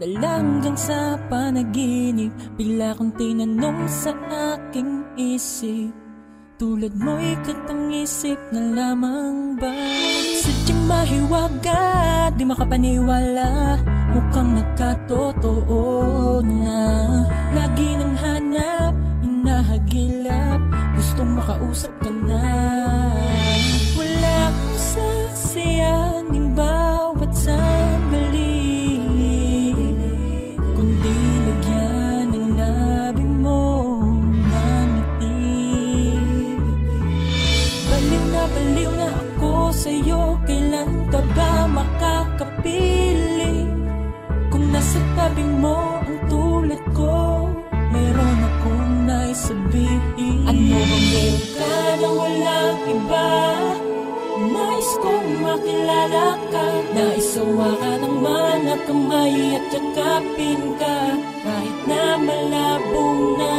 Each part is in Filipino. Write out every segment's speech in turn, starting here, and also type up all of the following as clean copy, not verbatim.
Nadala hanggang sa panaginip, bigla kong tinanong sa aking isip, tulad mo'y katang-isip na lamang ba? Sadyang mahiwaga, di makapaniwala, mukhang nagkatotoo na. Lagi nang hanap, hinahagilap, gustong makausap ka na. Wala akong sasayanin bawat sandali, kundi lagyan ng labi mo ng ngiti. Baliw na ako sa'yo, kailan ka ba makakapili? Kung nasa tabi mo ang tulad ko, meron akong naisabihin. Ano bang meron ka na walang iba? Nais kong makilala ka, naisawa ka ng mga kamay at yakapin ka, kahit na malabo na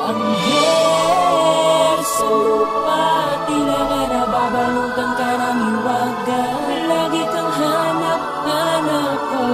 ang hair sa lupa. Tila ka nababalutan ka ng hiwaga, lagi kang hanap-hanap ko.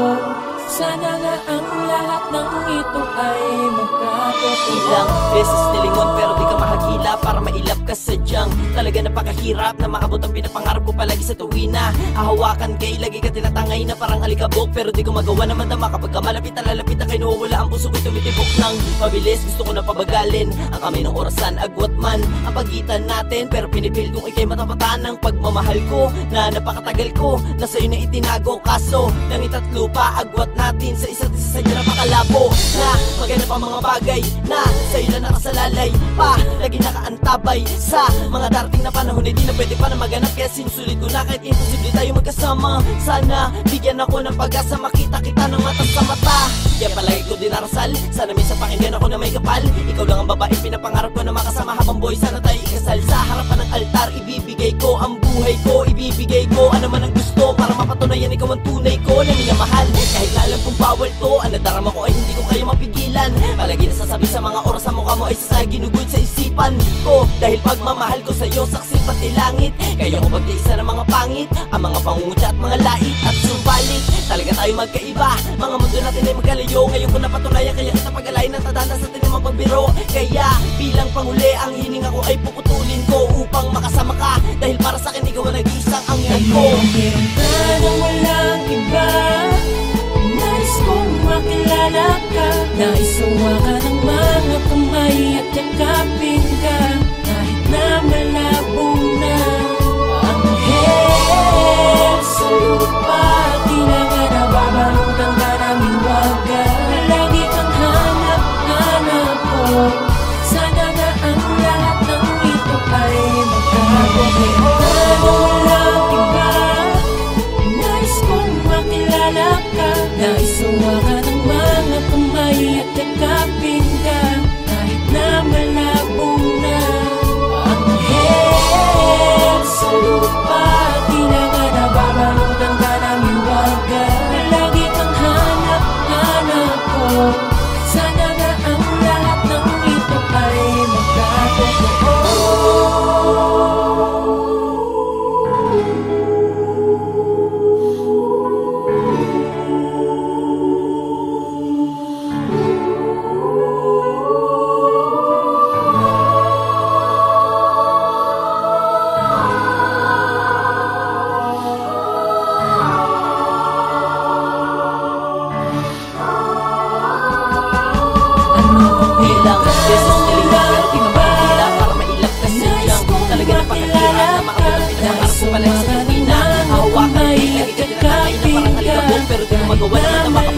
Sana nga ang lahat ng ito ay magkatotoo. Ilang beses nilingon pero di ka mahagila para mailap ka sadyang talaga napakahirap na maabot ang pinapangarap ko palagi sa tuwina. Hahawakan kay lagi ka tinatangay na parang alikabok, pero di ko magawa na madama kapag ka malapit na lalapit na kay nawawala ang puso ko'y tumitibok ng mabilis. Gusto ko na pabagalin ang kamay ng orasan, agwat man ang pagitan natin, pero pinipil kong ikay matapatan ng pagmamahal ko na napakatagal ko na sa'yo na itinago. Kaso nang itatlo pa agwat natin sa isa't isa, sadya napakalabo na maganda pa mga bagay na sa'yo na nakasalalay pa, lagi nakaantabay sa mga darating na panahon. Hindi na pwede pa na maganap, kaya sinusulit ko na kahit imposible tayo magkasama. Sana bigyan ako ng pag-asa, makita kita ng mata sa mata. Kaya palagi ko dinarasal, sana minsan pakinggan ako na may kapal. Ikaw lang ang babae pinapangarap ko na makasama habang boy. Sana tayo ikasal sa harapan ng altar. Ibibigay ko ang buhay ko, ibibigay ko ano man ang gusto, para mapatunayan ikaw ang tunay ko na minamahal. Kahit na alam kong bawal to, ang nadarama ko ay hindi ko kayo mapigilan. Palagi nasasabi sa mga oras sa mukha mo ay sasaginugod sa isipan ko, dahil pagmamahal ko sa'yo saksi pati langit. Kaya ko pag-iisa ng mga pangit, ang mga pangungutya at mga lait at subalit talaga tayo magkaiba. Mga mundo natin ay magkalayo, ngayon ko napatunayan, kaya kita pag-alayin ng tadhana sa atin ng magbiro. Kaya bilang panghuli ang hininga ko ay puputulin ko upang makasama ka, dahil para sa akin ikaw ang nag-iisang anghel ko. Meron ka na walang iba, nais kong makilala ka, naisawa ka ng mga kamay at yakapin ka, kahit na malabo na ang hair sa lupa. Tila ka nababalutan ka ng hiwaga, lagi kang hanap-hanap ko. Sana na ang lahat ng ito ay magkatotoo. Walang iba, nais kong makilala ka, naisawa ka ng mga kamay at yakapin ka, kahit na malabo na ang hair sa lupa. Tila ka nababalutan ka ng hiwaga, lagi kang hanap-hanap ko. Sana na ang lahat ng ito ay magkatotoo. Ilang beses nilingon pero di ka mahagila para mailap ka sadyang talaga napakahirap na maabot ang pinapangarap ko palagi sa tuwina. Hahawakan kay lagi ka tinatangay na parang alikabok, pero di ko magawa na madama